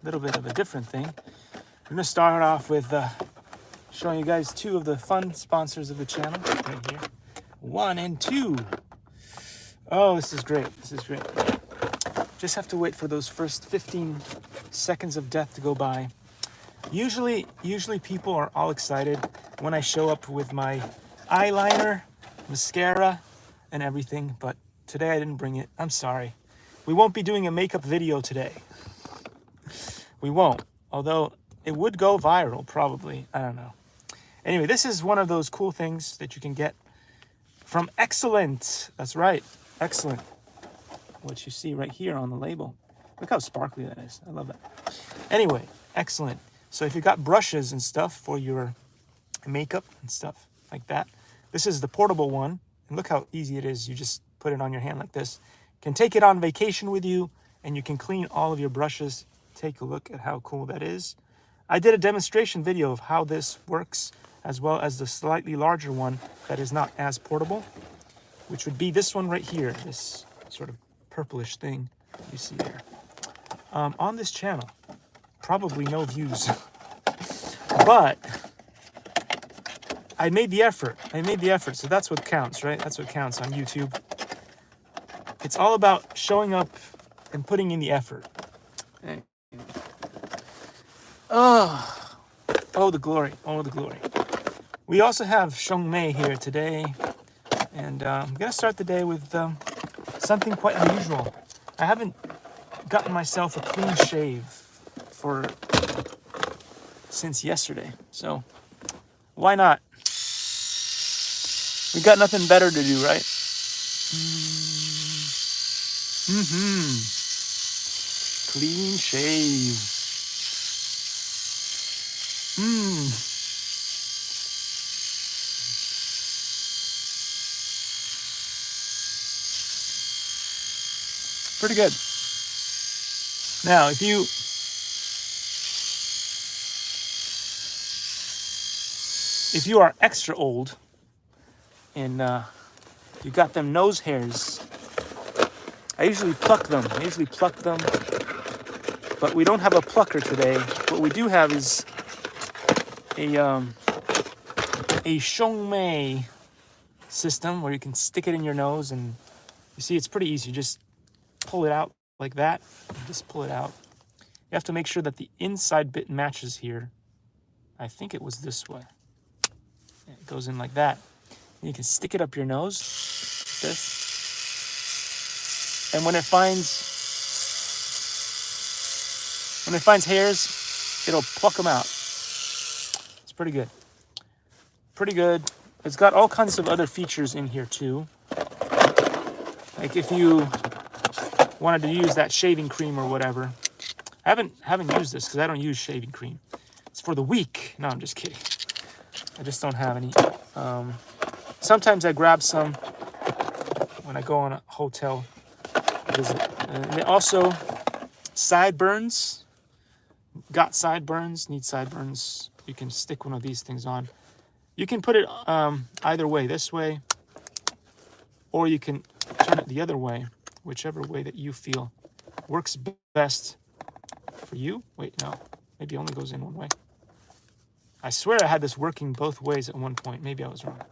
little bit of a different thing. I'm going to start off with showing you guys two of the fun sponsors of the channel right here. 1 and 2. Oh, this is great. This is great. Just have to wait for those first 15 seconds of death to go by. Usually people are all excited when I show up with my eyeliner, mascara, and everything, but today I didn't bring it. I'm sorry. We won't be doing a makeup video today. We won't, although it would go viral, probably. I don't know. Anyway, this is one of those cool things that you can get from Excellent. That's right, Excellent. What you see right here on the label. Look how sparkly that is. I love that. Anyway, Excellent. So if you got brushes and stuff for your makeup and stuff like that, this is the portable one. And look how easy it is. You just put it on your hand like this. You can take it on vacation with you, and you can clean all of your brushes. Take a look at how cool that is. I did a demonstration video of how this works, as well as the slightly larger one that is not as portable, which would be this one right here, this sort of purplish thing you see there. On this channel, probably no views, but I made the effort. So that's what counts, right? That's what counts on YouTube. It's all about showing up and putting in the effort. Hey. Oh, the glory. Oh, the glory. We also have Shengmei here today, and I'm gonna start the day with something quite unusual. I haven't gotten myself a clean shave since yesterday, so why not? We got nothing better to do, right? Clean shave. Pretty good. Now, if you are extra old and you got them nose hairs, I usually pluck them. But we don't have a plucker today. What we do have is a Shengmei system where you can stick it in your nose, and you see it's pretty easy. You just pull it out like that. Just pull it out. You have to make sure that the inside bit matches here. I think it was this way. It goes in like that. And you can stick it up your nose, like this. And when it finds hairs, it'll pluck them out. It's pretty good. Pretty good. It's got all kinds of other features in here too. Like if you wanted to use that shaving cream or whatever. I haven't used this because I don't use shaving cream. It's for the weak. No, I'm just kidding. I just don't have any. Sometimes I grab some when I go on a hotel visit. And also sideburns. Got sideburns, need sideburns. You can stick one of these things on. You can put it either way, this way, or you can turn it the other way, whichever way that you feel works best for you. Wait, no, maybe it only goes in one way. I swear I had this working both ways at one point. Maybe I was wrong.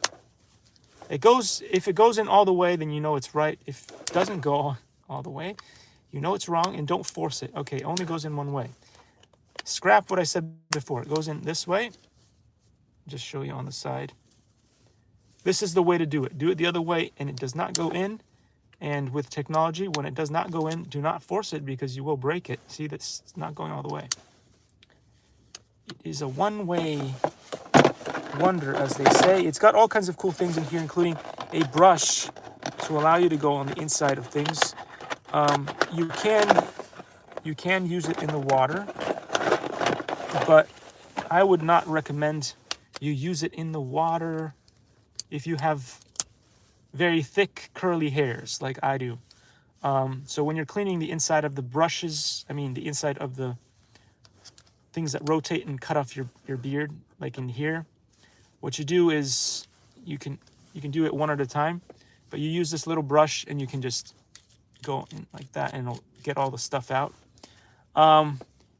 If it goes in all the way, then you know it's right. If it doesn't go all the way, you know it's wrong, and don't force it. Okay, it only goes in one way. Scrap what I said before. It goes in this way. Just show you on the side. This is the way to do it. Do it the other way, and it does not go in. And with technology, when it does not go in, do not force it because you will break it. See, that's not going all the way. It is a one-way wonder, as they say. It's got all kinds of cool things in here, including a brush to allow you to go on the inside of things. You can use it in the water, but I would not recommend you use it in the water if you have very thick curly hairs like I do. So when you're cleaning the inside of the brushes, the inside of the things that rotate and cut off your beard, like in here, what you do is you can do it one at a time, but you use this little brush and you can just go in like that and it'll get all the stuff out.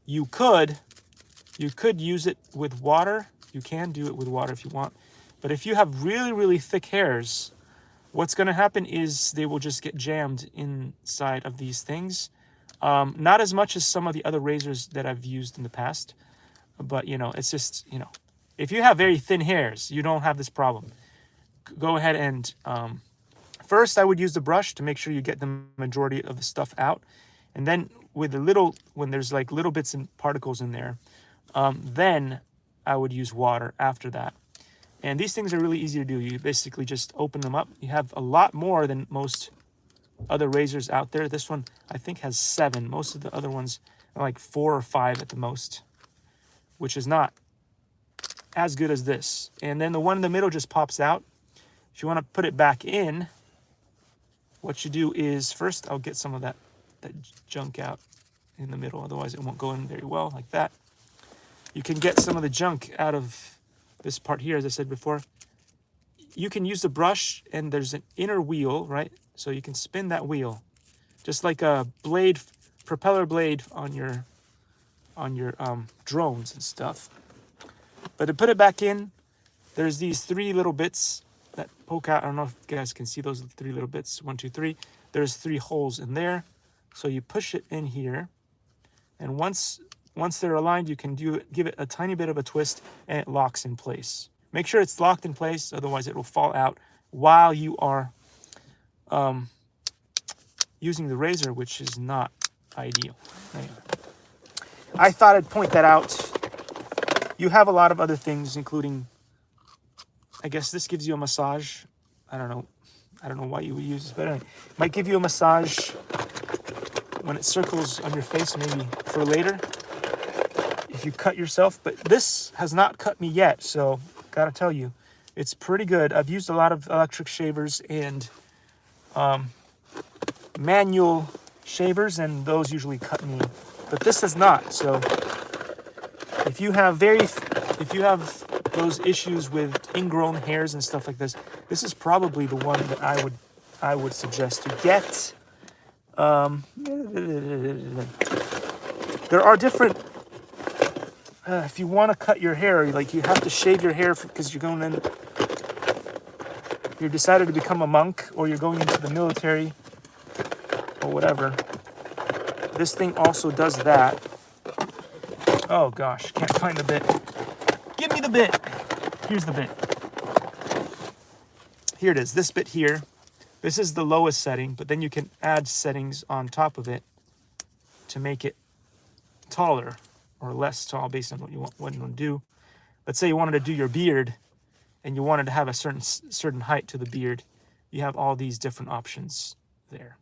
You could use it with water. You can do it with water if you want. But if you have really, really thick hairs, what's going to happen is they will just get jammed inside of these things. Not as much as some of the other razors that I've used in the past. But, you know, it's just, you know, if you have very thin hairs, you don't have this problem. Go ahead and first I would use the brush to make sure you get the majority of the stuff out. And then with the little, when there's like little bits and particles in there, then I would use water after that. And these things are really easy to do. You basically just open them up. You have a lot more than most other razors out there. This one, I think, has 7. Most of the other ones are like 4 or 5 at the most, which is not as good as this. And then the one in the middle just pops out. If you want to put it back in, what you do is first I'll get some of that junk out in the middle. Otherwise, it won't go in very well like that. You can get some of the junk out of this part here, as I said before. You can use the brush, and there's an inner wheel, right? So you can spin that wheel, just like a blade, propeller blade on your drones and stuff. But to put it back in, there's these 3 little bits that poke out. I don't know if you guys can see those 3 little bits. 1, 2, 3. There's 3 holes in there. So you push it in here, and once they're aligned, you can give it a tiny bit of a twist, and it locks in place. Make sure it's locked in place, otherwise it will fall out while you are using the razor, which is not ideal. Anyway, I thought I'd point that out. You have a lot of other things, including, I guess this gives you a massage. I don't know why you would use this, but anyway, it might give you a massage when it circles on your face, maybe for later if you cut yourself. But this has not cut me yet, so gotta tell you, it's pretty good. I've used a lot of electric shavers and manual shavers, and those usually cut me, but this has not. So if you have those issues with ingrown hairs and stuff like this, this is probably the one that I would suggest to get. There are different, if you want to cut your hair, like you have to shave your hair because you're decided to become a monk, or you're going into the military or whatever. This thing also does that. Oh gosh, can't find the bit. Give me the bit. Here's the bit. Here it is, this bit here. This is the lowest setting, but then you can add settings on top of it to make it taller or less tall based on what you want to do. Let's say you wanted to do your beard and you wanted to have a certain height to the beard. You have all these different options there.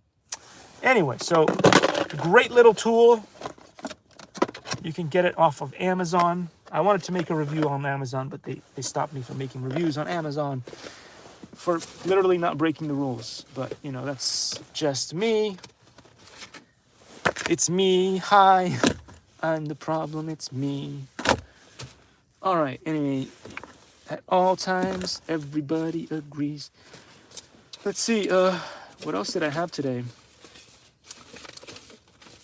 Anyway, so great little tool. You can get it off of Amazon. I wanted to make a review on Amazon, but they stopped me from making reviews on Amazon for literally not breaking the rules. But, you know, that's just me. It's me. Hi. I'm the problem. It's me. All right. Anyway, at all times, everybody agrees. Let's see. What else did I have today?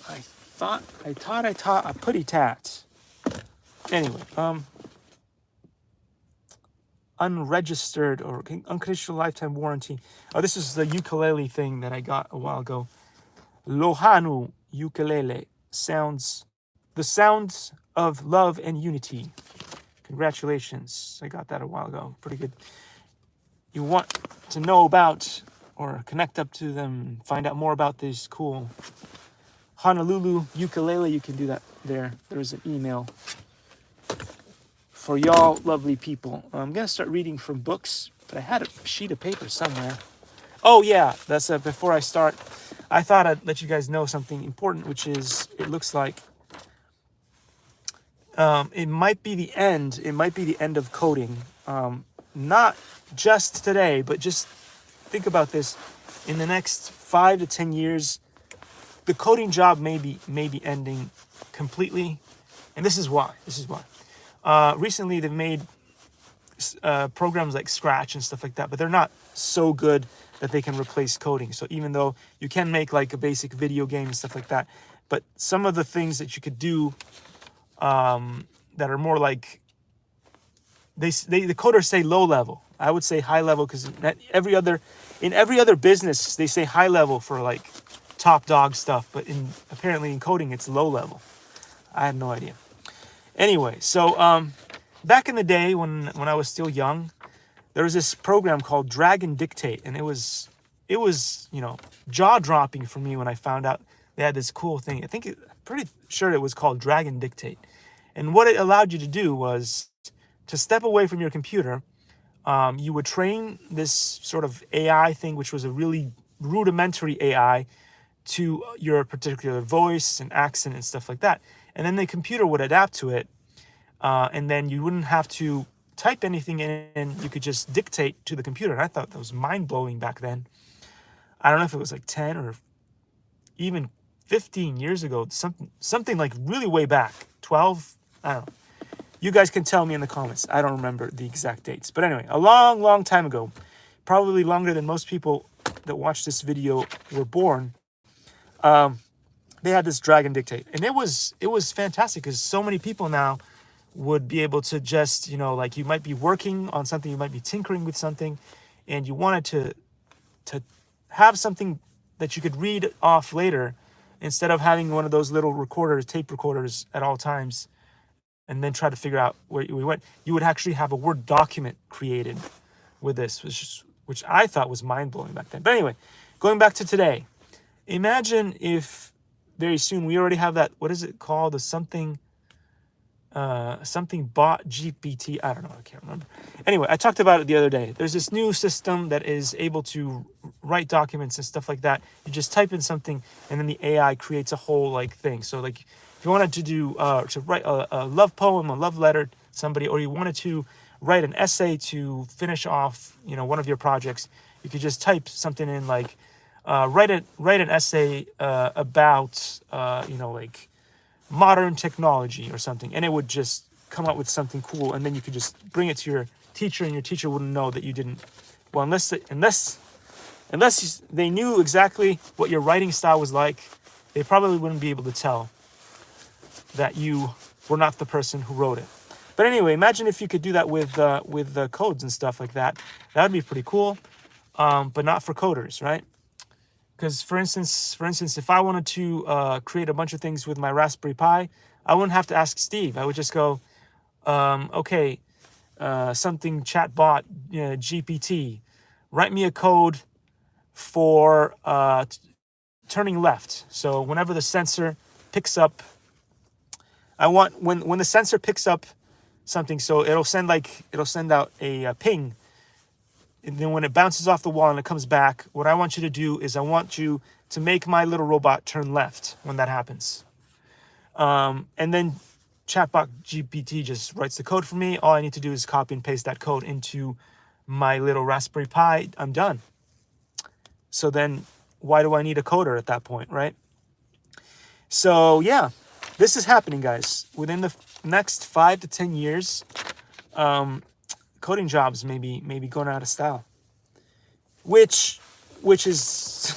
I thought I taught a putty tat. Anyway, unregistered or unconditional lifetime warranty. Oh, this is the ukulele thing that I got a while ago. Lohanu ukulele the sounds of love and unity. Congratulations. I got that a while ago. Pretty good. You want to know about or connect up to them, find out more about this cool Honolulu ukulele, you can do that there. There's an email for y'all lovely people. I'm going to start reading from books, but I had a sheet of paper somewhere. Oh, yeah, that's before I start. I thought I'd let you guys know something important, which is it looks like it might be the end. It might be the end of coding. Not just today, but just think about this. In the next 5 to 10 years, the coding job may be ending completely. And this is why. Recently, they've made programs like Scratch and stuff like that, but they're not so good that they can replace coding. So even though you can make like a basic video game and stuff like that, But some of the things that you could do that are more like, the coders say low level. I would say high level, because in every other business they say high level for like top dog stuff, but apparently in coding it's low level. I had no idea. Anyway, so back in the day when I was still young, there was this program called Drag and Dictate, and it was jaw dropping for me when I found out they had this cool thing. I'm pretty sure it was called Drag and Dictate, and what it allowed you to do was to step away from your computer. You would train this sort of AI thing, which was a really rudimentary AI, to your particular voice and accent and stuff like that. And then the computer would adapt to it. And then you wouldn't have to type anything in, and you could just dictate to the computer. And I thought that was mind-blowing back then. I don't know if it was like 10 or even 15 years ago, something like really way back, 12, I don't know. You guys can tell me in the comments. I don't remember the exact dates. But anyway, a long, long time ago, probably longer than most people that watch this video were born, they had this Drag and Dictate. And it was fantastic, because so many people now would be able to just, like, you might be working on something, you might be tinkering with something, and you wanted to have something that you could read off later, instead of having one of those little tape recorders at all times, and then try to figure out where we went. You would actually have a Word document created with this, which I thought was mind-blowing back then. But anyway, going back to today, imagine if very soon we already have that, what is it called? The something bot GPT. I don't know. I can't remember. Anyway, I talked about it the other day. There's this new system that is able to write documents and stuff like that. You just type in something, and then the AI creates a whole like thing. So like, if you wanted to do to write a love poem, a love letter to somebody, or you wanted to write an essay to finish off, one of your projects, you could just type something in like, write an essay about like modern technology or something, and it would just come up with something cool, and then you could just bring it to your teacher, and your teacher wouldn't know that you didn't. Well, unless they knew exactly what your writing style was like, they probably wouldn't be able to tell that you were not the person who wrote it. But anyway, imagine if you could do that with codes and stuff like that. That would be pretty cool, but not for coders, right? Because for instance, if I wanted to create a bunch of things with my Raspberry Pi, I wouldn't have to ask Steve. I would just go, okay, something chatbot GPT, write me a code for turning left. So whenever the sensor picks up, I want when the sensor picks up something, so it'll send out a ping. And then when it bounces off the wall and it comes back, what I want you to do is I want you to make my little robot turn left when that happens. And then Chatbot GPT just writes the code for me. All I need to do is copy and paste that code into my little Raspberry Pi. I'm done. So then why do I need a coder at that point, right? So yeah, this is happening, guys. Within the next 5 to 10 years, coding jobs may be going out of style, which is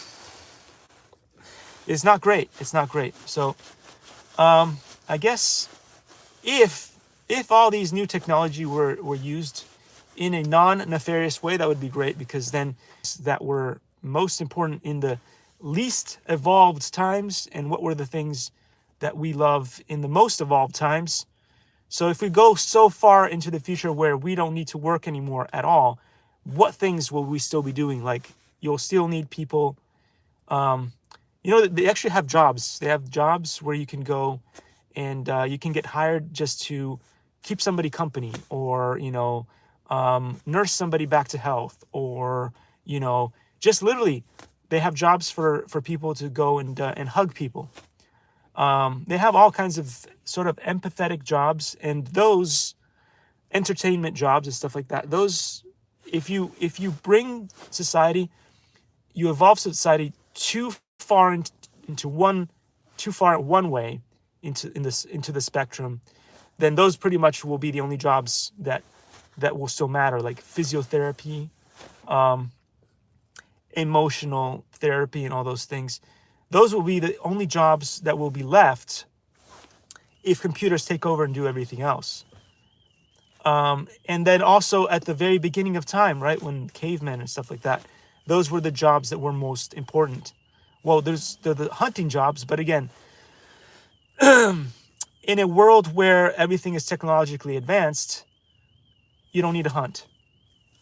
not great. It's not great. So I guess if all these new technology were used in a non-nefarious way, that would be great, because then that were most important in the least evolved times, and what were the things that we love in the most evolved times. So if we go so far into the future where we don't need to work anymore at all, what things will we still be doing? Like, you'll still need people. They actually have jobs. They have jobs where you can go and you can get hired just to keep somebody company, or, nurse somebody back to health, or, just literally they have jobs for people to go and hug people. They have all kinds of sort of empathetic jobs, and those entertainment jobs and stuff like that. Those, if you bring society, you evolve society too far one way into the spectrum, then those pretty much will be the only jobs that will still matter, like physiotherapy, emotional therapy, and all those things. those will be the only jobs that will be left if computers take over and do everything else. And then also at the very beginning of time, right, when cavemen and stuff like that, those were the jobs that were most important. Well, there's the hunting jobs, but again, in a world where everything is technologically advanced, you don't need to hunt.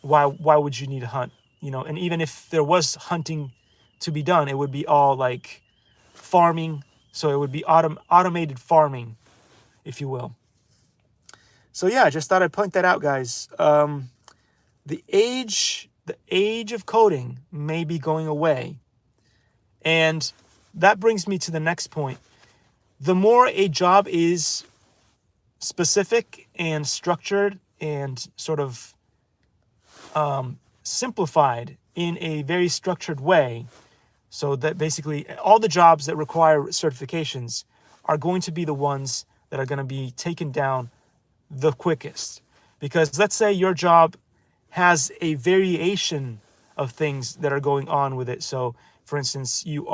Why would you need to hunt? You know, and even if there was hunting to be done, it would be all like farming. So it would be automated farming, if you will. So yeah, I just thought I'd point that out, guys. The age of coding may be going away. And that brings me to the next point. The more a job is specific and structured and sort of simplified in a very structured way, so that basically all the jobs that require certifications are going to be the ones that are going to be taken down the quickest. Because let's say your job has a variation of things that are going on with it. So for instance, you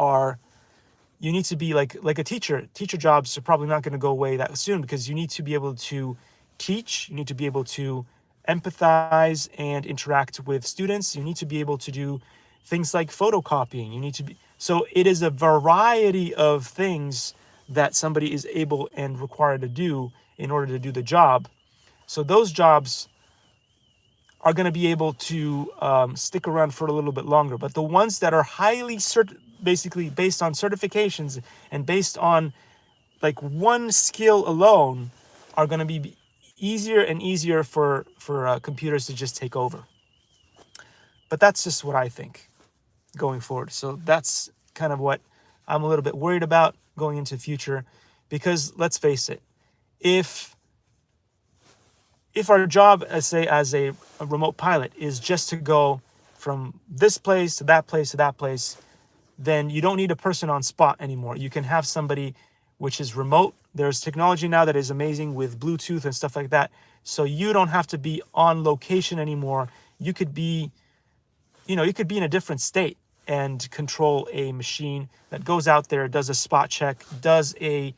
need to be like a teacher. Teacher jobs are probably not going to go away that soon, because you need to be able to teach, you need to be able to empathize and interact with students, you need to be able to do things like photocopying, you need to be, so it is a variety of things that somebody is able and required to do in order to do the job. So those jobs are going to be able to stick around for a little bit longer. But the ones that are highly basically based on certifications and based on like one skill alone are going to be easier and easier for computers to just take over. But that's just what I think going forward. So that's kind of what I'm a little bit worried about going into the future, because let's face it, if our job, let's say as a remote pilot, is just to go from this place to that place to that place, then you don't need a person on spot anymore. You can have somebody which is remote. There's technology now that is amazing with Bluetooth and stuff like that. So you don't have to be on location anymore. You could be in a different state and control a machine that goes out there, does a spot check, does a,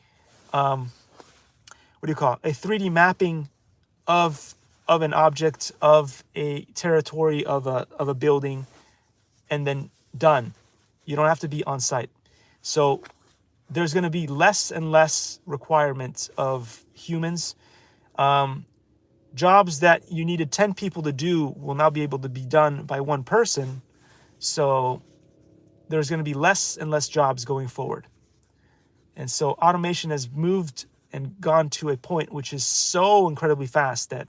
a 3D mapping of an object, of a territory, of a building, and then done. You don't have to be on site. So there's going to be less and less requirements of humans. Jobs that you needed 10 people to do will now be able to be done by one person. So there's going to be less and less jobs going forward. And so automation has moved and gone to a point which is so incredibly fast that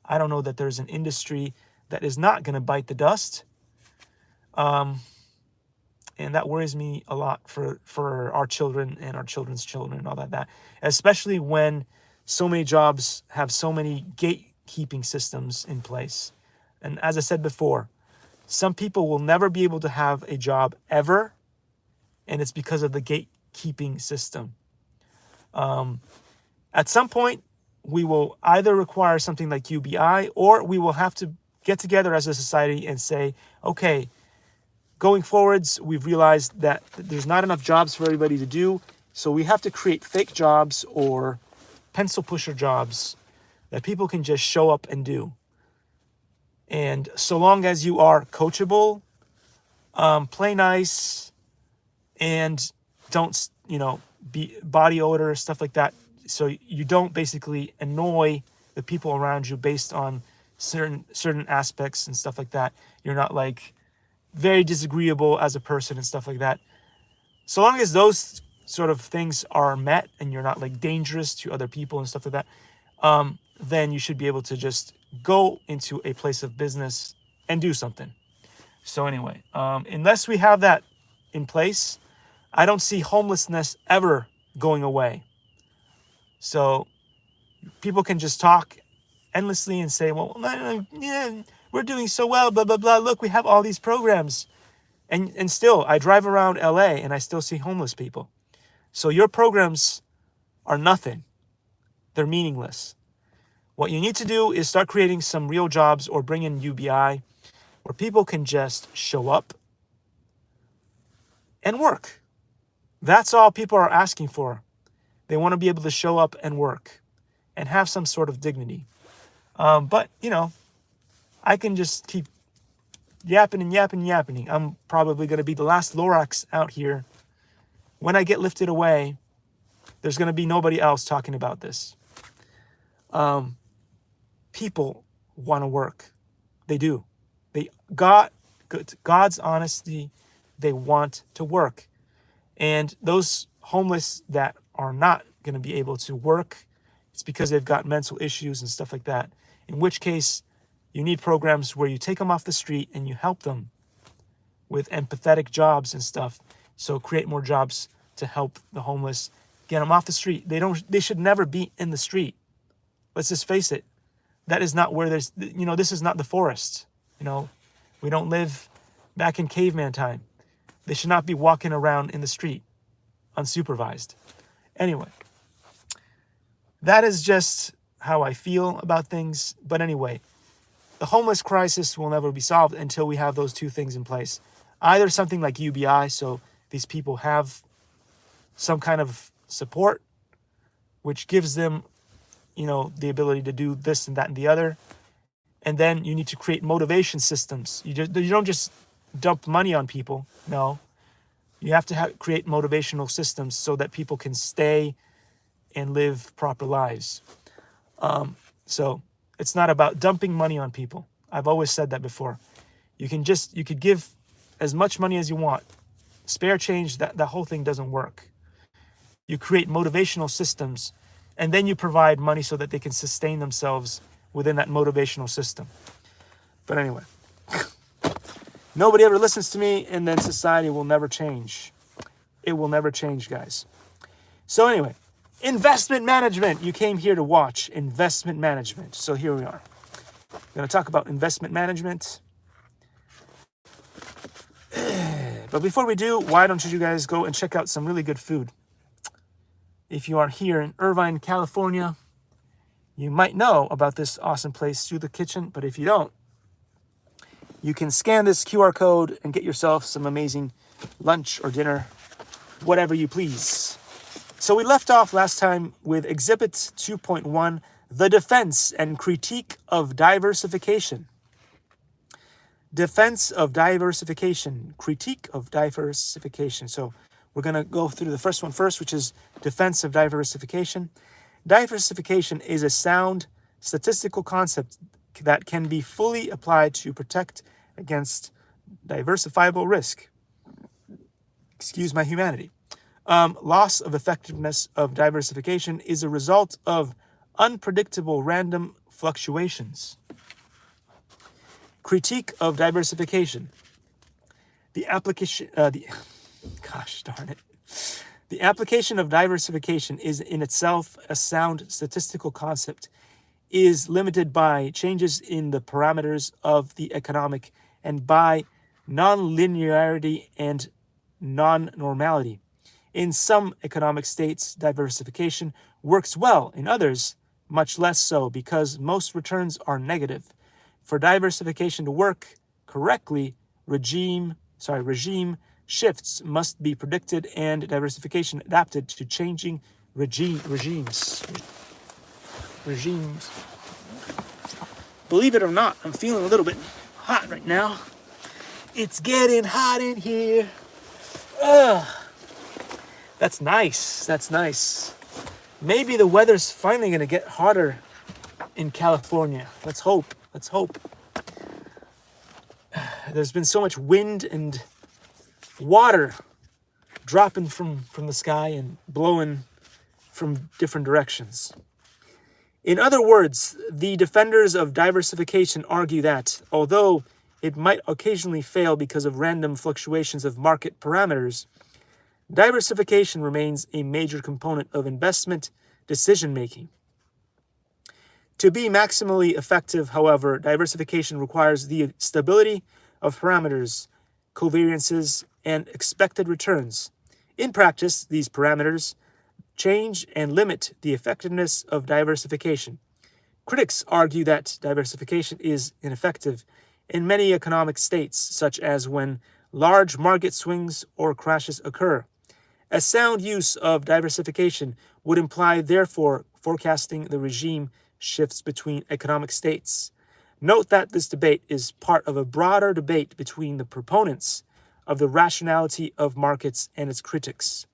I don't know that there's an industry that is not going to bite the dust. And that worries me a lot for our children and our children's children and all that, especially when so many jobs have so many gatekeeping systems in place. And as I said before, some people will never be able to have a job ever, and it's because of the gatekeeping system. At some point, we will either require something like UBI, or we will have to get together as a society and say, okay, going forwards, we've realized that there's not enough jobs for everybody to do, so we have to create fake jobs or pencil pusher jobs that people can just show up and do. And so long as you are coachable, play nice, and don't, be body odor, stuff like that, so you don't basically annoy the people around you based on certain aspects and stuff like that. You're not like very disagreeable as a person and stuff like that. So long as those sort of things are met and you're not like dangerous to other people and stuff like that, then you should be able to just go into a place of business and do something. So anyway, unless we have that in place, I don't see homelessness ever going away. So people can just talk endlessly and say, well, yeah, we're doing so well, blah, blah, blah. Look, we have all these programs. And still, I drive around LA and I still see homeless people. So your programs are nothing. They're meaningless. What you need to do is start creating some real jobs or bring in UBI where people can just show up and work. That's all people are asking for. They want to be able to show up and work and have some sort of dignity. But, you know, I can just keep yapping and yapping and yapping. I'm probably going to be the last Lorax out here. When I get lifted away, there's going to be nobody else talking about this. People want to work. They do. God's honesty, they want to work. And those homeless that are not going to be able to work, it's because they've got mental issues and stuff like that. In which case, you need programs where you take them off the street and you help them with empathetic jobs and stuff. So create more jobs to help the homeless, get them off the street. They should never be in the street. Let's just face it. That is not where this is not the forest. We don't live back in caveman time. They should not be walking around in the street unsupervised. Anyway, that is just how I feel about things. But anyway, the homeless crisis will never be solved until we have those two things in place. Either something like UBI, so these people have some kind of support, which gives them, the ability to do this and that and the other. And then you need to create motivation systems. You don't just dump money on people. No, you have to create motivational systems so that people can stay and live proper lives. So it's not about dumping money on people. I've always said that before. You could give as much money as you want. Spare change, that whole thing doesn't work. You create motivational systems, and then you provide money so that they can sustain themselves within that motivational system. But anyway, nobody ever listens to me, and then society will never change. It will never change, guys. So anyway, investment management. You came here to watch investment management. So here we are. I'm going to talk about investment management. But before we do, why don't you guys go and check out some really good food? If you are here in Irvine, California, you might know about this awesome place, Through the Kitchen. But if you don't, you can scan this QR code and get yourself some amazing lunch or dinner, whatever you please. So we left off last time with Exhibit 2.1, The Defense and Critique of Diversification. Defense of diversification, critique of diversification. So we're going to go through the first one first, which is defense of diversification. Diversification is a sound statistical concept that can be fully applied to protect against diversifiable risk. Excuse my humanity. Loss of effectiveness of diversification is a result of unpredictable random fluctuations. Critique of diversification. The application of diversification is in itself a sound statistical concept, is limited by changes in the parameters of the economic and by non-linearity and non-normality. In some economic states, diversification works well. In others, much less so, because most returns are negative. For diversification to work correctly, regime shifts must be predicted and diversification adapted to changing regimes. Believe it or not, I'm feeling a little bit hot right now. It's getting hot in here. That's nice. Maybe the weather's finally going to get hotter in California. Let's hope. There's been so much wind and water dropping from the sky and blowing from different directions. In other words, the defenders of diversification argue that, although it might occasionally fail because of random fluctuations of market parameters, diversification remains a major component of investment decision-making. To be maximally effective, however, diversification requires the stability of parameters, covariances, and expected returns. In practice, these parameters change and limit the effectiveness of diversification. Critics argue that diversification is ineffective in many economic states, such as when large market swings or crashes occur, A sound use of diversification would imply, therefore, forecasting the regime shifts between economic states. Note that this debate is part of a broader debate between the proponents of the rationality of markets and its critics.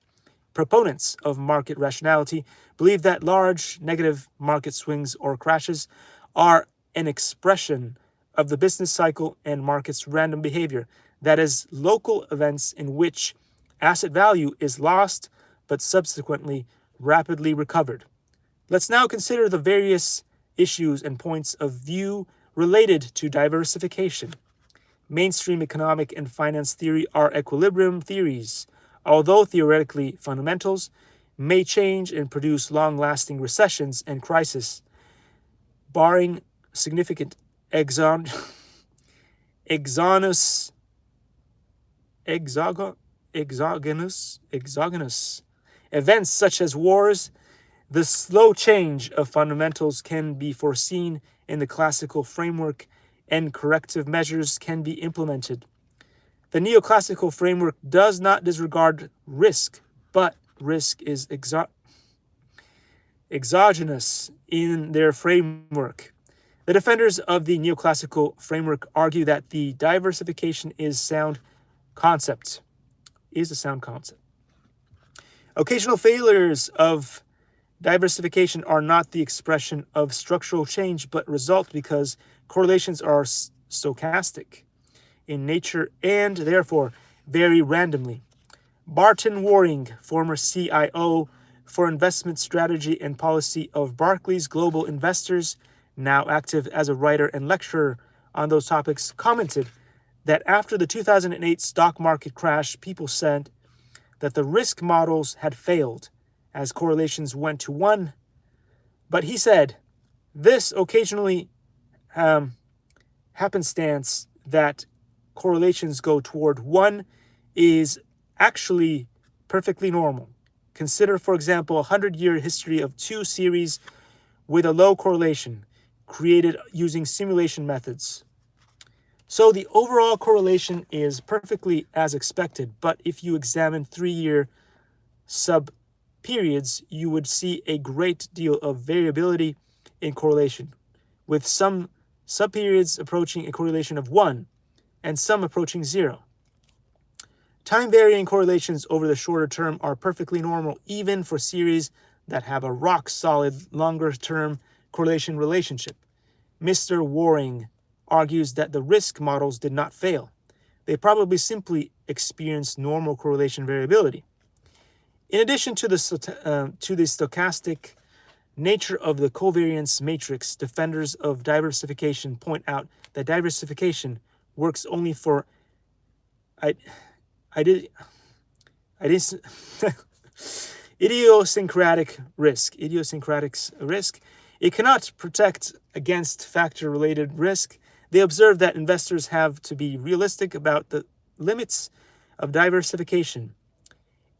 Proponents of market rationality believe that large negative market swings or crashes are an expression of the business cycle and market's random behavior, that is, local events in which asset value is lost but subsequently rapidly recovered. Let's now consider the various issues and points of view related to diversification. Mainstream economic and finance theory are equilibrium theories. Although theoretically fundamentals may change and produce long-lasting recessions and crises, barring significant exogenous events such as wars, the slow change of fundamentals can be foreseen in the classical framework and corrective measures can be implemented. The neoclassical framework does not disregard risk, but risk is exogenous in their framework. The defenders of the neoclassical framework argue that the diversification is a sound concept. Occasional failures of diversification are not the expression of structural change, but result because correlations are stochastic in nature and therefore vary randomly. Barton Waring, former CIO for investment strategy and policy of Barclays Global Investors, now active as a writer and lecturer on those topics, commented that after the 2008 stock market crash, people said that the risk models had failed as correlations went to 1. But he said, this occasionally happenstance that correlations go toward 1 is actually perfectly normal. Consider, for example, a 100-year history of 2 series with a low correlation created using simulation methods. So the overall correlation is perfectly as expected, but if you examine 3-year sub-periods, you would see a great deal of variability in correlation, with some sub-periods approaching a correlation of 1 and some approaching 0. Time-varying correlations over the shorter term are perfectly normal, even for series that have a rock-solid longer-term correlation relationship. Mr. Waring argues that the risk models did not fail. They probably simply experienced normal correlation variability. In addition to the stochastic nature of the covariance matrix, defenders of diversification point out that diversification works only for idiosyncratic risk. It cannot protect against factor-related risk. They observe that investors have to be realistic about the limits of diversification.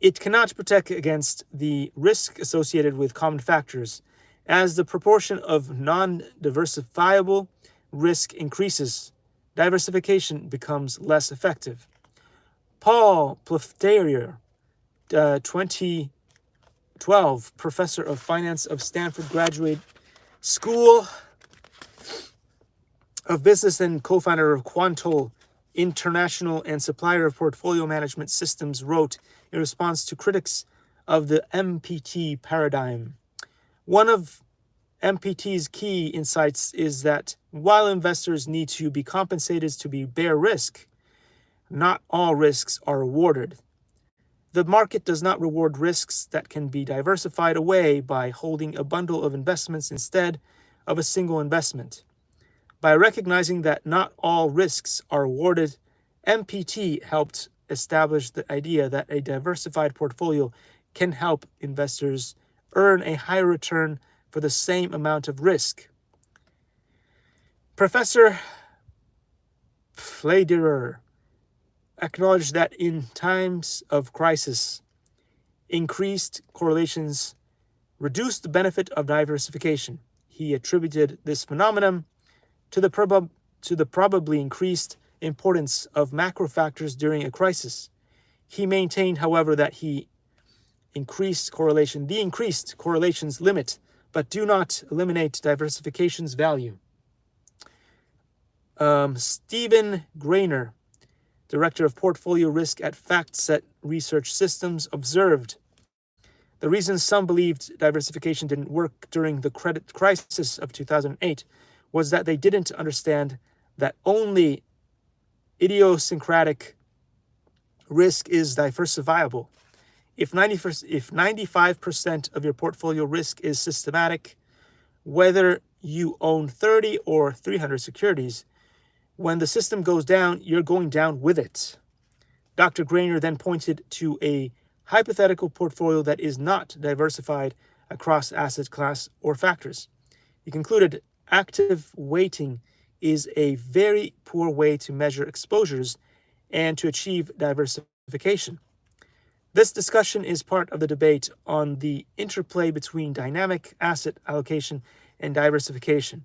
It cannot protect against the risk associated with common factors. As the proportion of non-diversifiable risk increases, diversification becomes less effective. Paul Plefterier, 2012, professor of finance of Stanford Graduate School of Business and co-founder of Quantol International and supplier of portfolio management systems, wrote in response to critics of the MPT paradigm. One of MPT's key insights is that while investors need to be compensated to bear risk, not all risks are rewarded. The market does not reward risks that can be diversified away by holding a bundle of investments instead of a single investment. By recognizing that not all risks are rewarded, MPT helped establish the idea that a diversified portfolio can help investors earn a higher return for the same amount of risk. Professor Plefterier acknowledged that in times of crisis, increased correlations reduce the benefit of diversification. He attributed this phenomenon to the probably increased importance of macro factors during a crisis. He maintained, however, that increased correlations limit, but do not eliminate diversification's value. Stephen Grainer, Director of Portfolio Risk at FactSet Research Systems, observed the reason some believed diversification didn't work during the credit crisis of 2008 was that they didn't understand that only idiosyncratic risk is diversifiable. If 95% of your portfolio risk is systematic, whether you own 30 or 300 securities, when the system goes down, you're going down with it. Dr. Grainer then pointed to a hypothetical portfolio that is not diversified across asset class or factors. He concluded active weighting is a very poor way to measure exposures and to achieve diversification. This discussion is part of the debate on the interplay between dynamic asset allocation and diversification.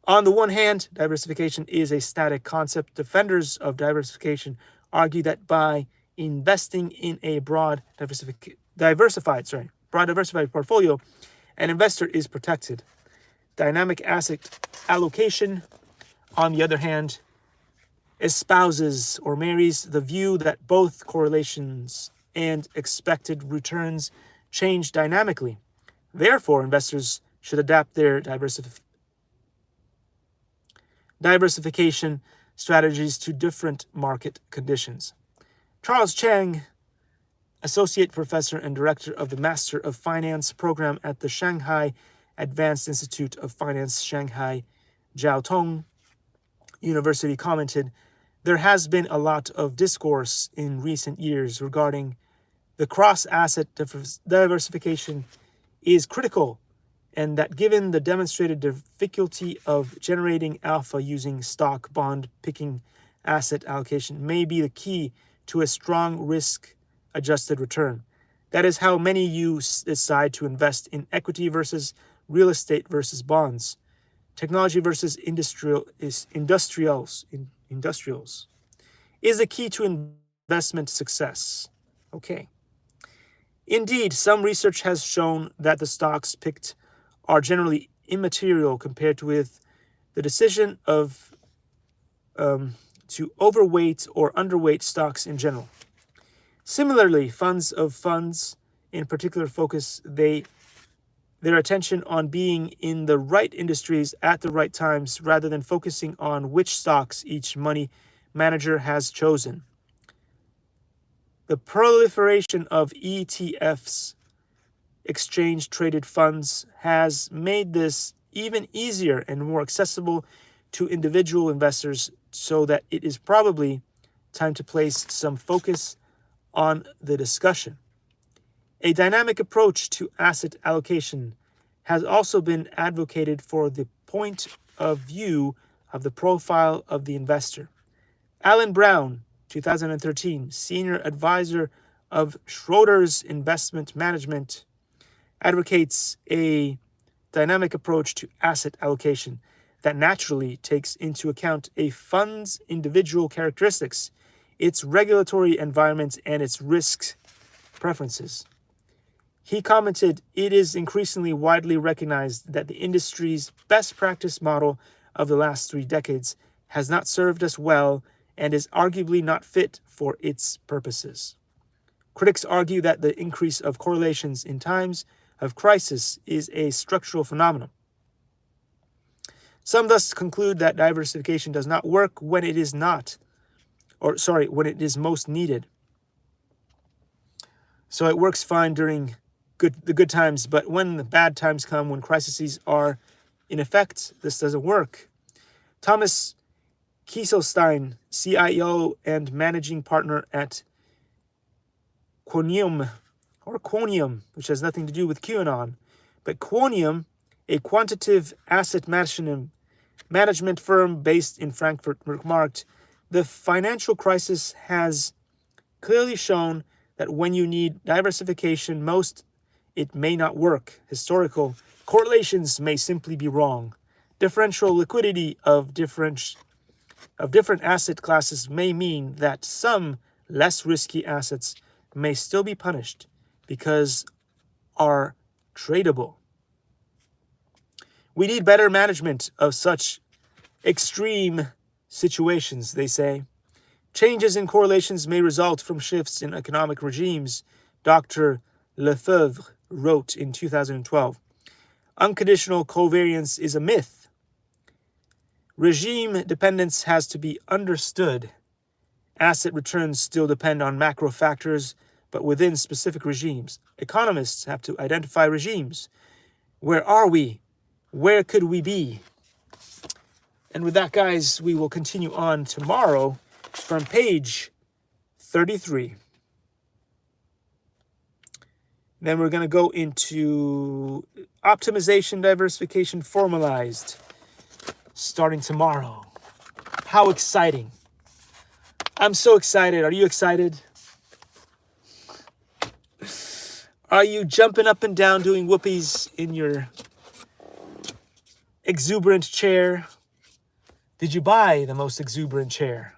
On the one hand, diversification is a static concept. Defenders of diversification argue that by investing in a broad diversified portfolio, an investor is protected. Dynamic asset allocation, on the other hand, espouses or marries the view that both correlations and expected returns change dynamically. Therefore, investors should adapt their diversification strategies to different market conditions. Charles Chang, Associate Professor and Director of the Master of Finance program at the Shanghai Advanced Institute of Finance, Shanghai Jiao Tong University, commented, "There has been a lot of discourse in recent years regarding the cross-asset diversification is critical, and that given the demonstrated difficulty of generating alpha using stock bond picking, asset allocation may be the key to a strong risk-adjusted return. That is how many you decide to invest in equity versus real estate versus bonds, technology versus industrials is the key to investment success." Okay. Indeed, some research has shown that the stocks picked are generally immaterial compared with the decision of to overweight or underweight stocks in general. Similarly, funds in particular focus their attention on being in the right industries at the right times rather than focusing on which stocks each money manager has chosen. The proliferation of ETFs, exchange-traded funds, has made this even easier and more accessible to individual investors, so that it is probably time to place some focus on the discussion. A dynamic approach to asset allocation has also been advocated for the point of view of the profile of the investor. Alan Brown, 2013, senior advisor of Schroders Investment Management, advocates a dynamic approach to asset allocation that naturally takes into account a fund's individual characteristics, its regulatory environment, and its risk preferences. He commented, "It is increasingly widely recognized that the industry's best practice model of the last 3 decades has not served us well and is arguably not fit for its purposes." Critics argue that the increase of correlations in times of crisis is a structural phenomenon. Some thus conclude that diversification does not work when it is when it is most needed. So it works fine during the good times, but when the bad times come, when crises are in effect, this doesn't work. Thomas Kieselstein, CIO and managing partner at Quonium, which has nothing to do with QAnon, but Quonium, a quantitative asset management firm based in Frankfurt, remarked, "The financial crisis has clearly shown that when you need diversification most, it may not work. Historical correlations may simply be wrong. Differential liquidity of different asset classes may mean that some less risky assets may still be punished. because are tradable. We need better management of such extreme situations, they say. Changes in correlations may result from shifts in economic regimes, Dr. Lefebvre wrote in 2012. Unconditional covariance is a myth. Regime dependence has to be understood. Asset returns still depend on macro factors, but within specific regimes. Economists have to identify regimes. Where are we? Where could we be? And with that, guys, we will continue on tomorrow from page 33. Then we're going to go into optimization, diversification, formalized, starting tomorrow. How exciting. I'm so excited. Are you excited? Are you jumping up and down doing whoopies in your exuberant chair? Did you buy the most exuberant chair?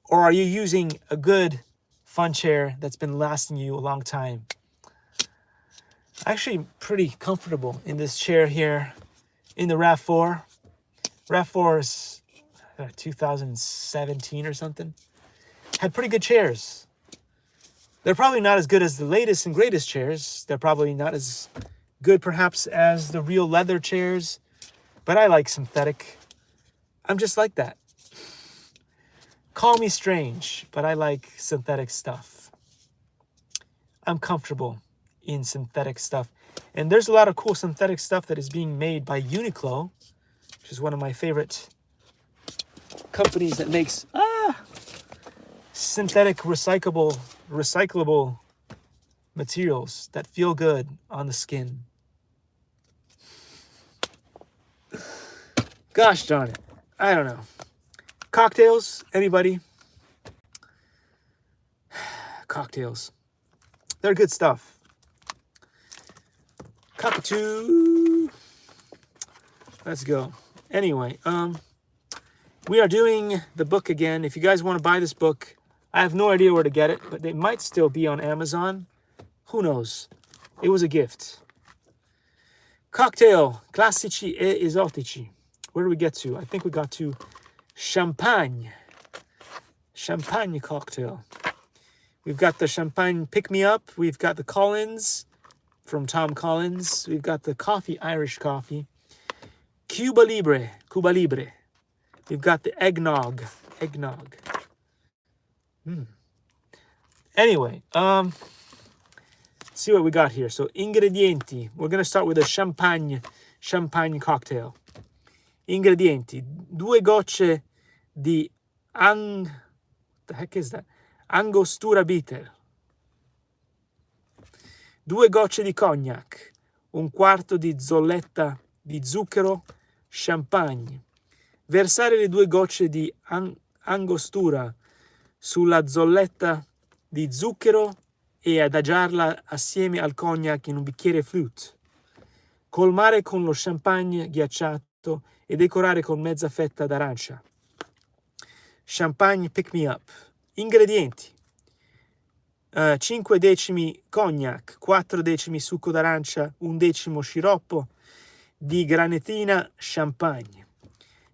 Or are you using a good, fun chair that's been lasting you a long time? Actually, pretty comfortable in this chair here in the RAV4. RAV4 is 2017 or something. Had pretty good chairs. They're probably not as good as the latest and greatest chairs. They're probably not as good, perhaps, as the real leather chairs. But I like synthetic. I'm just like that. Call me strange, but I like synthetic stuff. I'm comfortable in synthetic stuff. And there's a lot of cool synthetic stuff that is being made by Uniqlo, which is one of my favorite companies that makes synthetic recyclable materials that feel good on the skin. Gosh darn it. I don't know. Cocktails? Anybody? Cocktails. They're good stuff. Cockatoo. Let's go. Anyway, we are doing the book again. If you guys want to buy this book, I have no idea where to get it, but it might still be on Amazon. Who knows? It was a gift. Cocktail. Classici e esotici. Where do we get to? I think we got to champagne. Champagne cocktail. We've got the champagne pick-me-up. We've got the Collins from Tom Collins. We've got the coffee, Irish coffee. Cuba Libre. We've got the eggnog. Anyway, see what we got here. So, ingredienti. We're going to start with a champagne cocktail. Ingredienti: 2 gocce di what the heck is that? Angostura bitter. 2 gocce di cognac. 1/4 di zolletta di zucchero champagne. Versare le 2 gocce di angostura sulla zolletta di zucchero e adagiarla assieme al cognac in un bicchiere flute. Colmare con lo champagne ghiacciato e decorare con mezza fetta d'arancia. Champagne pick-me-up. Ingredienti: 5 decimi cognac, 4 decimi succo d'arancia, 1 decimo sciroppo di granatina champagne.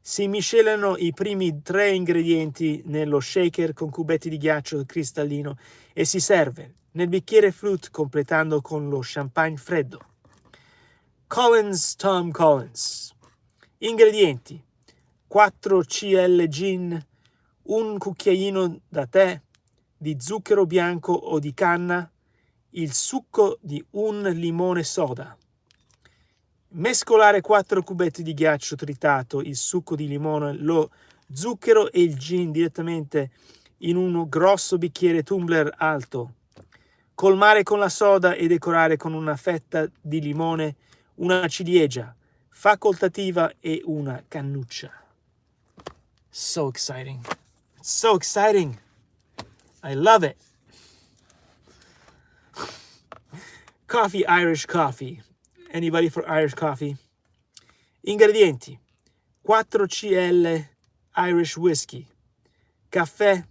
Si miscelano i primi 3 ingredienti nello shaker con cubetti di ghiaccio cristallino e si serve nel bicchiere flute completando con lo champagne freddo. Tom Collins. Ingredienti: 4 cl gin, 1 cucchiaino da tè di zucchero bianco o di canna, il succo di 1 limone soda. Mescolare 4 cubetti di ghiaccio tritato, il succo di limone, lo zucchero e il gin direttamente in un grosso bicchiere tumbler alto. Colmare con la soda e decorare con una fetta di limone, una ciliegia facoltativa e una cannuccia. So exciting. It's so exciting. I love it. Coffee, Irish coffee. Anybody for Irish coffee? Ingredienti: 4 cl Irish whiskey, caffè,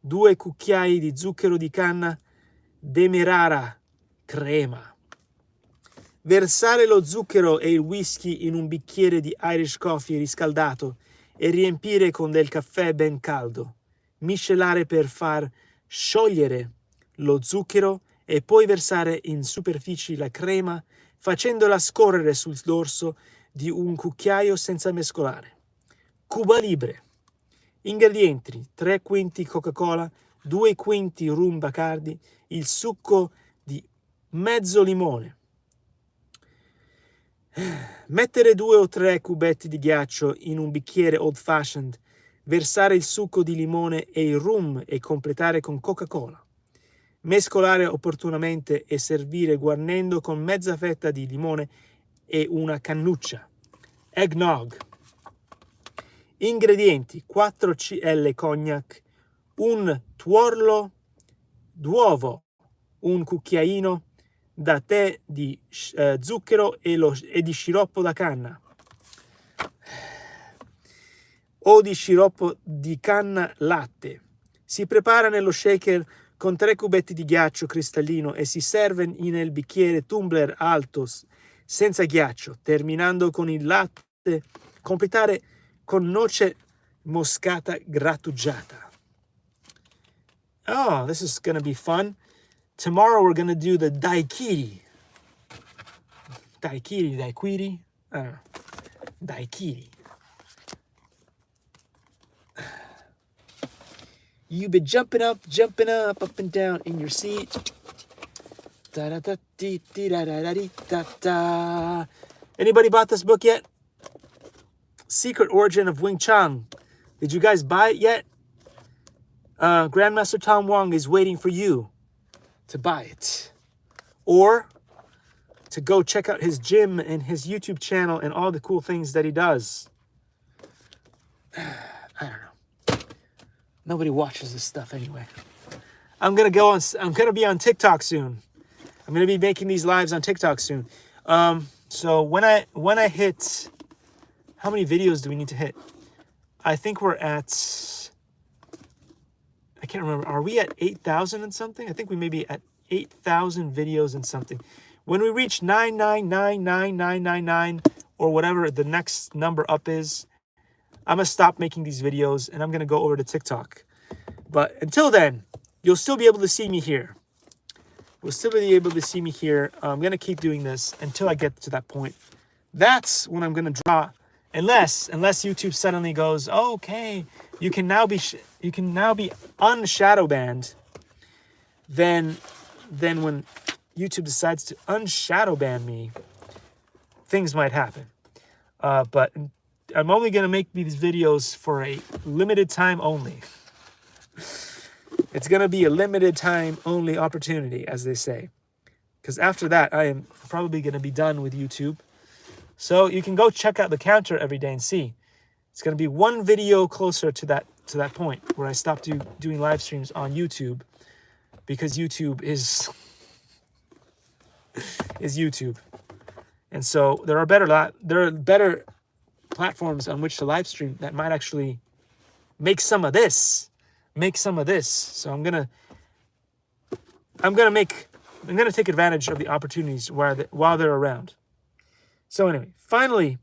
2 cucchiai di zucchero di canna, demerara crema. Versare lo zucchero e il whisky in un bicchiere di Irish coffee riscaldato e riempire con del caffè ben caldo. Miscelare per far sciogliere lo zucchero e poi versare in superficie la crema, facendola scorrere sul dorso di un cucchiaio senza mescolare. Cuba Libre. Ingredienti: 3 quinti Coca-Cola, 2 quinti rum Bacardi, il succo di mezzo limone. Mettere 2 o 3 cubetti di ghiaccio in un bicchiere old fashioned, versare il succo di limone e il rum e completare con Coca-Cola. Mescolare opportunamente e servire guarnendo con mezza fetta di limone e una cannuccia. Eggnog. Ingredienti: 4 cl cognac, un tuorlo d'uovo, un cucchiaino da tè di zucchero e di sciroppo da canna o di sciroppo di canna latte. Si prepara nello shaker con 3 cubetti di ghiaccio cristallino e si serve nel bicchiere tumbler alto senza ghiaccio, terminando con il latte, completare con noce moscata grattugiata. Oh, this is gonna be fun. Tomorrow we're gonna do the daiquiri. Daiquiri? I don't know. Daiquiri. You be jumping up and down in your seat. Anybody bought this book yet? Secret Origin of Wing Chun. Did you guys buy it yet? Grandmaster Tom Wong is waiting for you to buy it. Or to go check out his gym and his YouTube channel and all the cool things that he does. I don't know. Nobody watches this stuff anyway. I'm gonna be on TikTok soon. I'm gonna be making these lives on TikTok soon. So when I hit, how many videos do we need to hit? I think we're at, I can't remember. Are we at 8,000 and something? I think we may be at 8,000 videos and something. When we reach 9999999 or whatever the next number up is, I'm gonna stop making these videos and I'm gonna go over to TikTok. But until then, you'll still be able to see me here. You'll still be able to see me here. I'm gonna keep doing this until I get to that point. That's when I'm gonna draw. Unless YouTube suddenly goes, oh, okay, you can now be unshadow banned. Then when YouTube decides to unshadow ban me, things might happen. But I'm only gonna make these videos for a limited time only. It's gonna be a limited time only opportunity, as they say. Because after that, I am probably gonna be done with YouTube. So you can go check out the counter every day and see. It's going to be one video closer to that point where I stop doing live streams on YouTube, because YouTube is YouTube. And so there are better platforms on which to live stream that might actually make some of this. So I'm going to take advantage of the opportunities while they're around. So anyway, finally,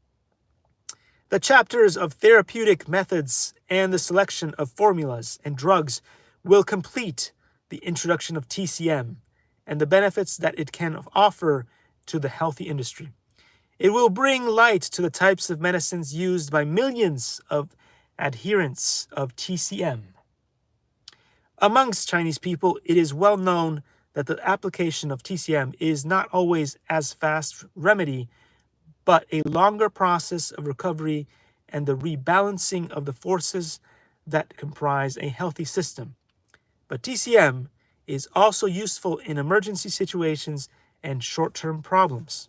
the chapters of therapeutic methods and the selection of formulas and drugs will complete the introduction of TCM and the benefits that it can offer to the healthy industry. It will bring light to the types of medicines used by millions of adherents of TCM. Amongst Chinese people, it is well known that the application of TCM is not always as fast remedy, but a longer process of recovery and the rebalancing of the forces that comprise a healthy system. But TCM is also useful in emergency situations and short-term problems.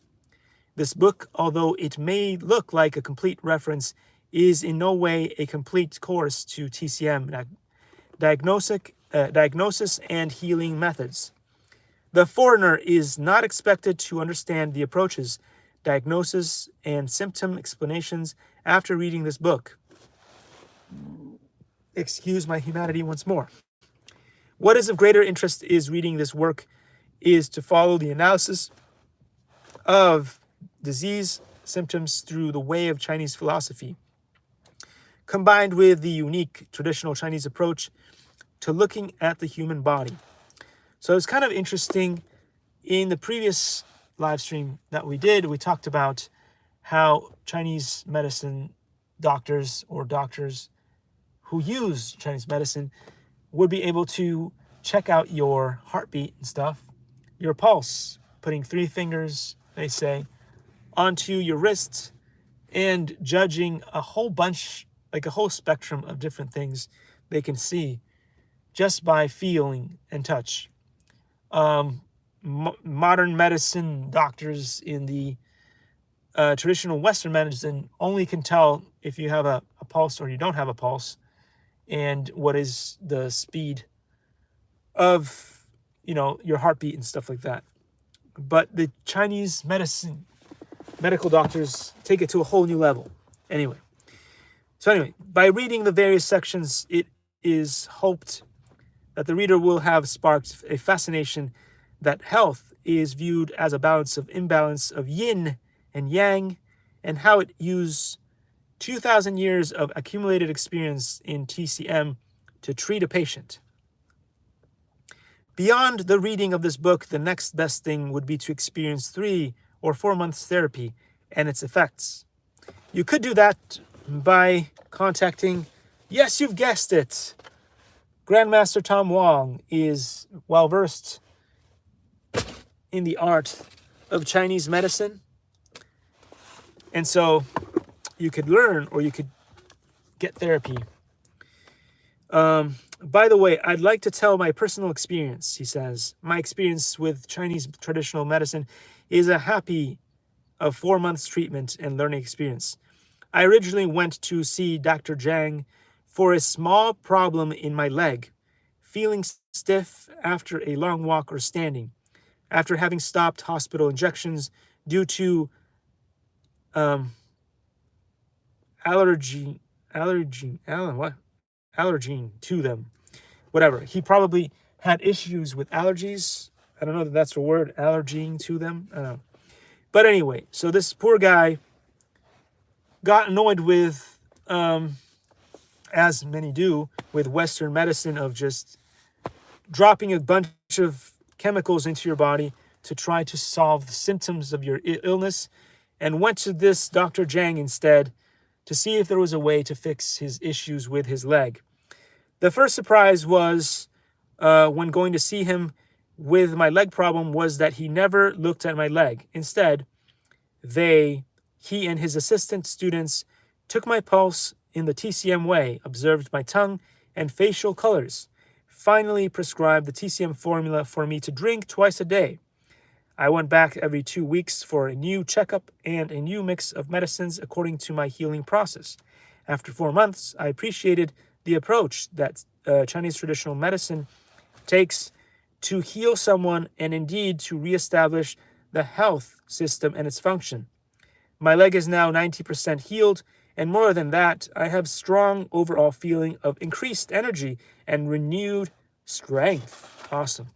This book, although it may look like a complete reference, is in no way a complete course to TCM diagnosis and healing methods. The foreigner is not expected to understand the approaches, diagnosis, and symptom explanations after reading this book. Excuse my humanity once more. What is of greater interest is reading this work is to follow the analysis of disease symptoms through the way of Chinese philosophy, combined with the unique traditional Chinese approach to looking at the human body. So it's kind of interesting. In the previous live stream that we did, we talked about how Chinese medicine doctors or doctors who use Chinese medicine would be able to check out your heartbeat and stuff, your pulse, putting 3 fingers, they say, onto your wrist and judging a whole bunch, like a whole spectrum of different things they can see just by feeling and touch. Modern medicine doctors in the traditional Western medicine only can tell if you have a pulse or you don't have a pulse, and what is the speed of, your heartbeat and stuff like that. But the Chinese medical doctors take it to a whole new level. Anyway, by reading the various sections, it is hoped that the reader will have sparked a fascination that health is viewed as a balance of imbalance of yin and yang, and how it used 2,000 years of accumulated experience in TCM to treat a patient. Beyond the reading of this book, the next best thing would be to experience 3 or 4 months therapy and its effects. You could do that by contacting, yes, you've guessed it, Grandmaster Tom Wong is well-versed in the art of Chinese medicine. And so you could learn or you could get therapy. By the way, I'd like to tell my personal experience, he says. My experience with Chinese traditional medicine is a happy 4 months treatment and learning experience. I originally went to see Dr. Zhang for a small problem in my leg, feeling stiff after a long walk or standing, after having stopped hospital injections due to allergy to them. Whatever. He probably had issues with allergies. I don't know if that's a word, allerging to them. I don't know. But anyway, so this poor guy got annoyed with, as many do, with Western medicine of just dropping a bunch of chemicals into your body to try to solve the symptoms of your illness, and went to this Dr. Zhang instead to see if there was a way to fix his issues with his leg. The first surprise was when going to see him with my leg problem was that he never looked at my leg. Instead, he and his assistant students took my pulse in the TCM way, observed my tongue and facial colors, finally prescribed the TCM formula for me to drink twice a day. I went back every 2 weeks for a new checkup and a new mix of medicines according to my healing process. After 4 months, I appreciated the approach that Chinese traditional medicine takes to heal someone and indeed to reestablish the health system and its function. My leg is now 90% healed, and more than that, I have strong overall feeling of increased energy and renewed strength. Awesome.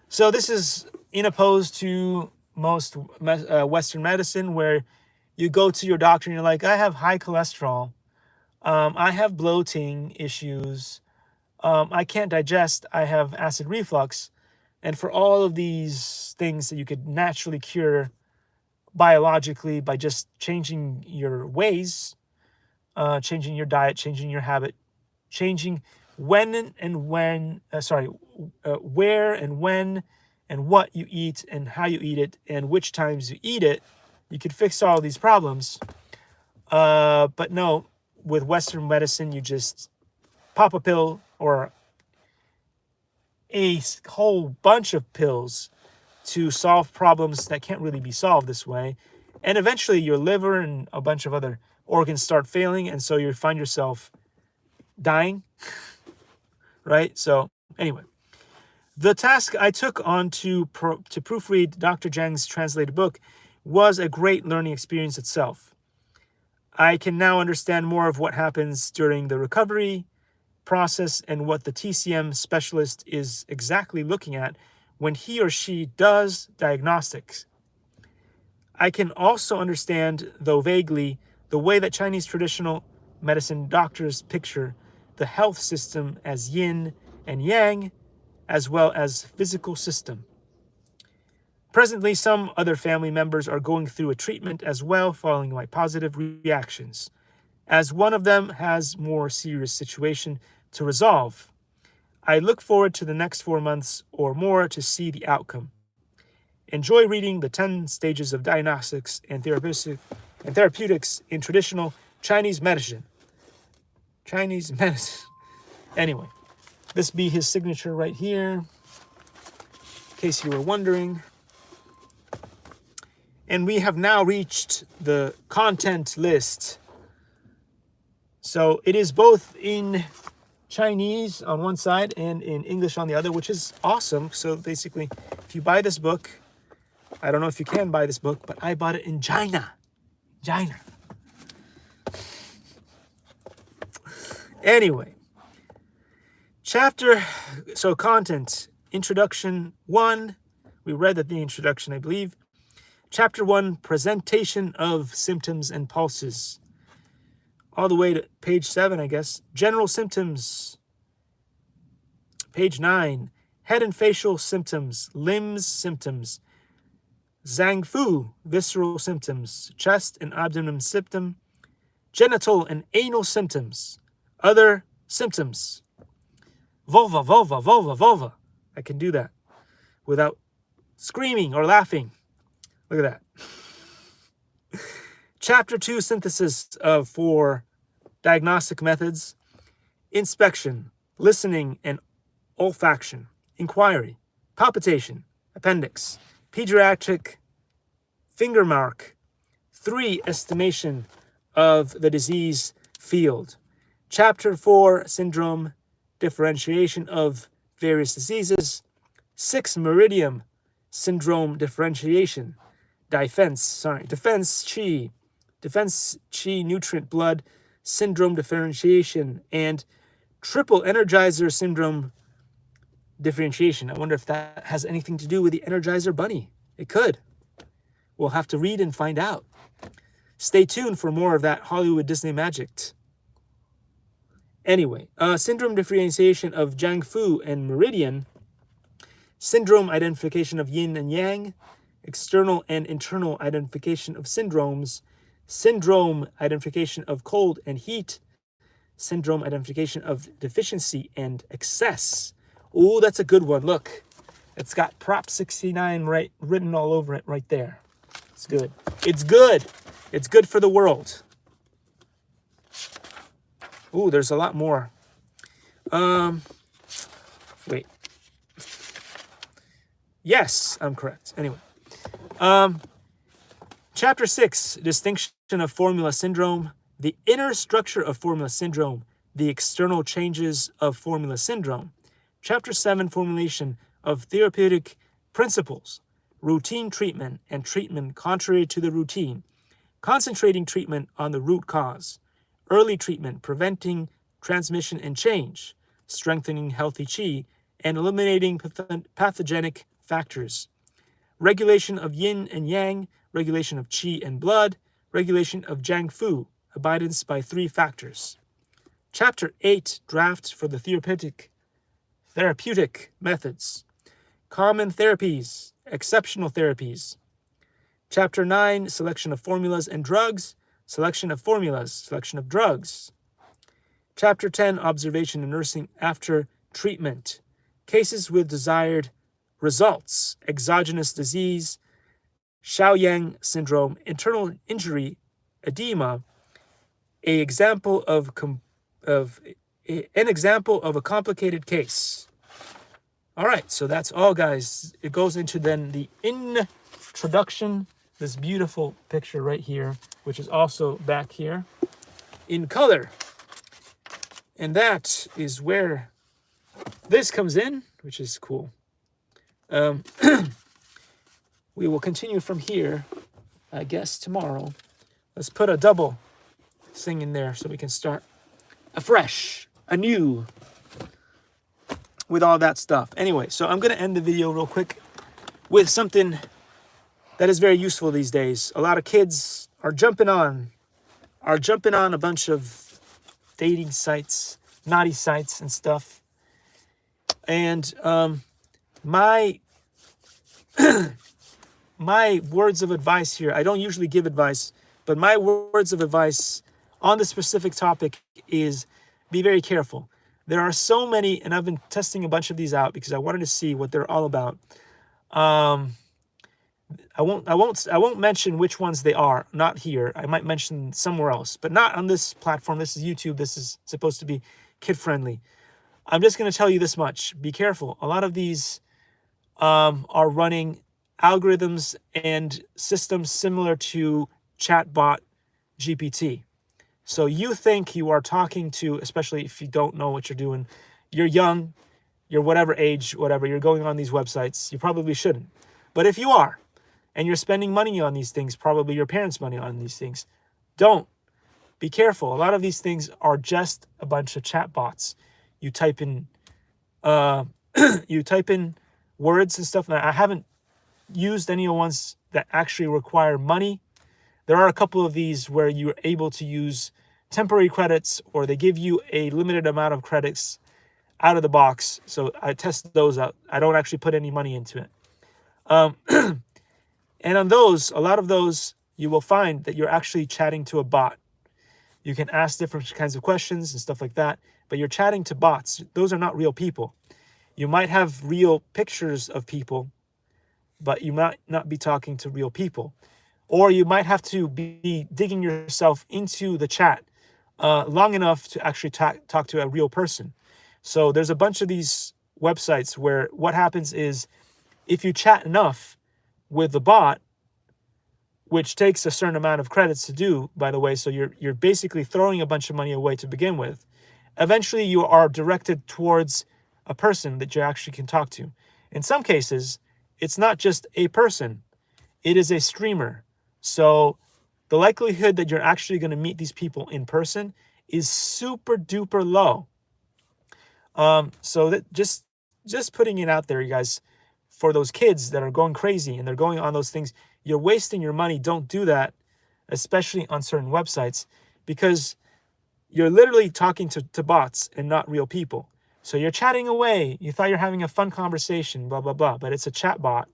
So this is in opposed to most Western medicine, where you go to your doctor and you're like, I have high cholesterol, I have bloating issues, I can't digest, I have acid reflux. And for all of these things that you could naturally cure biologically by just changing your ways, changing your diet, changing your habit, changing where and when and what you eat and how you eat it and which times you eat it, you could fix all these problems. But no, with Western medicine, you just pop a pill or a whole bunch of pills to solve problems that can't really be solved this way. And eventually your liver and a bunch of other organs start failing, and so you find yourself dying, right? So anyway, the task I took on to proofread Dr. Zhang's translated book was a great learning experience itself. I can now understand more of what happens during the recovery process and what the TCM specialist is exactly looking at when he or she does diagnostics. I can also understand, though vaguely, the way that Chinese traditional medicine doctors picture the health system as yin and yang, as well as physical system. Presently, some other family members are going through a treatment as well, following my positive reactions, as one of them has more serious situation to resolve. I look forward to the next 4 months or more to see the outcome. Enjoy reading the 10 stages of diagnostics and therapeutics in traditional Chinese medicine. Chinese medicine. Anyway, this be his signature right here, in case you were wondering. And we have now reached the content list. So it is both in Chinese on one side and in English on the other, which is awesome. So basically, if you buy this book, I don't know if you can buy this book, but I bought it in China. Anyway, content, introduction 1. We read that the introduction, I believe. Chapter 1, presentation of symptoms and pulses. All the way to page 7, I guess. General symptoms. Page 9, head and facial symptoms, limbs symptoms. Zhang Fu, visceral symptoms, chest and abdomen symptom, genital and anal symptoms, other symptoms. Vulva. I can do that without screaming or laughing. Look at that. Chapter 2, synthesis of 4 diagnostic methods, inspection, listening and olfaction, inquiry, palpitation, appendix, pediatric finger mark, 3, estimation of the disease field. Chapter 4, syndrome, differentiation of various diseases. 6, meridian syndrome differentiation. Defense chi nutrient blood syndrome differentiation, and triple energizer syndrome differentiation. I wonder if that has anything to do with the Energizer Bunny. It could. We'll have to read and find out. Stay tuned for more of that Hollywood Disney magic. Anyway, syndrome differentiation of Zhang Fu and meridian, syndrome identification of yin and yang, external and internal identification of syndromes, syndrome identification of cold and heat, syndrome identification of deficiency and excess. Ooh, that's a good one. Look, it's got Prop 69 written all over it right there. It's good. It's good. It's good for the world. Ooh, there's a lot more. Wait. Yes, I'm correct. Anyway. Chapter 6, distinction of formula syndrome, the inner structure of formula syndrome, the external changes of formula syndrome. Chapter 7, formulation of therapeutic principles, routine treatment and treatment contrary to the routine, concentrating treatment on the root cause, early treatment, preventing transmission and change, strengthening healthy qi, and eliminating pathogenic factors, regulation of yin and yang, regulation of qi and blood, regulation of Zhang Fu, abidance by 3 factors. Chapter 8, draft for the therapeutic methods, common therapies, exceptional therapies. Chapter 9, selection of formulas and drugs, selection of formulas, selection of drugs. Chapter 10, observation and nursing after treatment, cases with desired results, exogenous disease, Shaoyang syndrome, internal injury, edema, an example of a complicated case. All right, so that's all, guys. It goes into then the introduction, this beautiful picture right here, which is also back here in color. And that is where this comes in, which is cool. We will continue from here, I guess, tomorrow. Let's put a double thing in there so we can start afresh, anew. with all that stuff. Anyway, so I'm going to end the video real quick with something that is very useful these days. A lot of kids are jumping on a bunch of dating sites, naughty sites and stuff. And my words of advice here, I don't usually give advice, but my words of advice on the specific topic is be very careful. There are so many, and I've been testing a bunch of these out because I wanted to see what they're all about. I won't mention which ones they are, not here. I might mention somewhere else, but not on this platform. This is YouTube. This is supposed to be kid friendly. I'm just going to tell you this much. Be careful. A lot of these are running algorithms and systems similar to chatbot GPT. So you think you are talking to, especially if you don't know what you're doing, you're young, you're whatever age, whatever, you're going on these websites, you probably shouldn't. But if you are, and you're spending money on these things, probably your parents' money on these things, don't. Be careful. A lot of these things are just a bunch of chatbots. You type in words and stuff. Now, I haven't used any of the ones that actually require money. There are a couple of these where you're able to use temporary credits, or they give you a limited amount of credits out of the box. So I test those out. I don't actually put any money into it. And on those, a lot of those, you will find that you're actually chatting to a bot. You can ask different kinds of questions and stuff like that, but you're chatting to bots. Those are not real people. You might have real pictures of people, but you might not be talking to real people. Or you might have to be digging yourself into the chat long enough to actually talk to a real person. So there's a bunch of these websites where what happens is if you chat enough with the bot, which takes a certain amount of credits to do, by the way, so you're basically throwing a bunch of money away to begin with. Eventually you are directed towards a person that you actually can talk to. In some cases, it's not just a person, it is a streamer. So the likelihood that you're actually going to meet these people in person is super duper low. So that just putting it out there, you guys, for those kids that are going crazy and they're going on those things, you're wasting your money. Don't do that, especially on certain websites, because you're literally talking to bots and not real people. So you're chatting away. You thought you're having a fun conversation, blah, blah, blah, but it's a chat bot.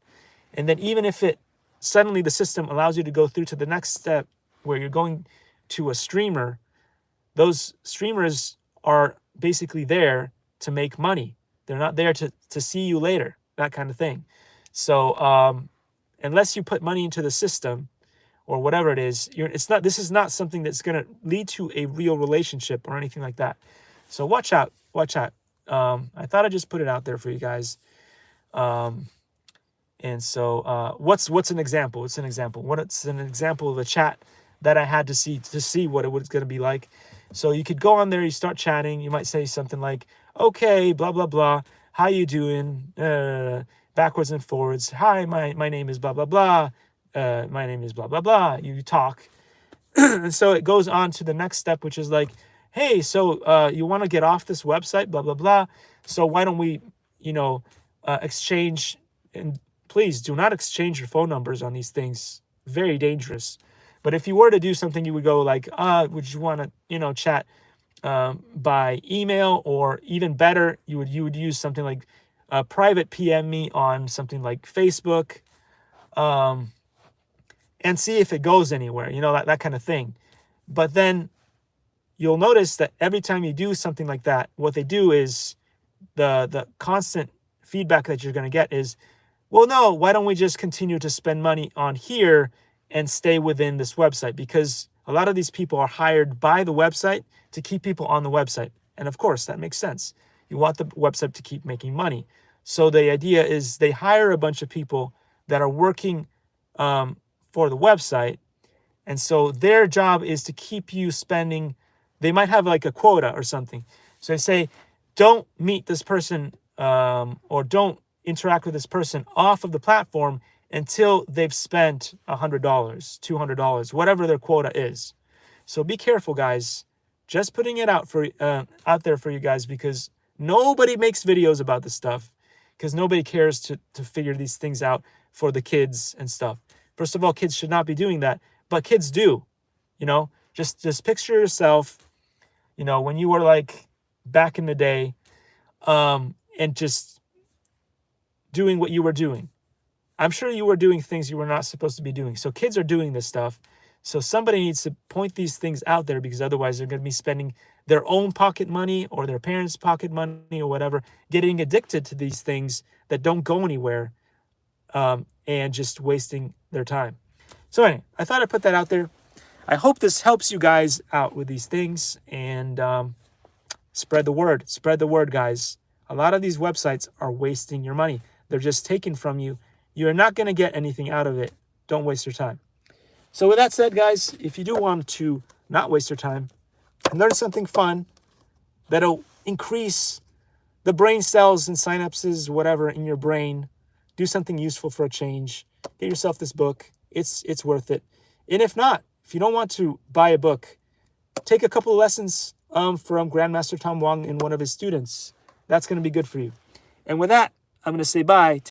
And then even if it suddenly the system allows you to go through to the next step where you're going to a streamer, those streamers are basically there to make money. They're not there to see you later, that kind of thing. So unless you put money into the system or whatever it is, this is not something that's going to lead to a real relationship or anything like that. So watch out. I thought I'd just put it out there for you guys. And so what's an example? What's an example of a chat that I had to see what it was going to be like. So you could go on there, you start chatting, you might say something like, okay, blah, blah, blah, how you doing? Backwards and forwards. Hi, my name is blah, blah, blah. My name is blah, blah, blah. You talk. And so it goes on to the next step, which is like, hey, so you want to get off this website, blah, blah, blah. So why don't we, exchange, and please do not exchange your phone numbers on these things. Very dangerous. But if you were to do something, you would go like, would you want to, chat by email, or even better, you would use something like private PM me on something like Facebook, and see if it goes anywhere, that kind of thing. But then you'll notice that every time you do something like that, what they do is the constant feedback that you're going to get is, well, no, why don't we just continue to spend money on here and stay within this website? Because a lot of these people are hired by the website to keep people on the website. And of course, that makes sense. You want the website to keep making money. So the idea is they hire a bunch of people that are working for the website. And so their job is to keep you spending. They might have like a quota or something. So they say, don't meet this person or don't interact with this person off of the platform until they've spent $100, $200, whatever their quota is. So be careful, guys. Just putting it out there for you guys, because Nobody makes videos about this stuff because nobody cares to figure these things out for the kids and stuff. First of all, kids should not be doing that, but kids do. You know, just picture yourself, you know, when you were like back in the day, and just doing what you were doing. I'm sure you were doing things you were not supposed to be doing. So kids are doing this stuff. So somebody needs to point these things out there, because otherwise they're going to be spending their own pocket money or their parents' pocket money or whatever, getting addicted to these things that don't go anywhere, and just wasting their time. So anyway, I thought I'd put that out there. I hope this helps you guys out with these things, and spread the word. Spread the word, guys. A lot of these websites are wasting your money. They're just taken from you. You're not going to get anything out of it. Don't waste your time. So with that said, guys, if you do want to not waste your time and learn something fun that'll increase the brain cells and synapses, whatever, in your brain, do something useful for a change, get yourself this book. It's worth it. And if not, if you don't want to buy a book, take a couple of lessons from Grandmaster Tom Wong and one of his students. That's going to be good for you. And with that, I'm going to say bye.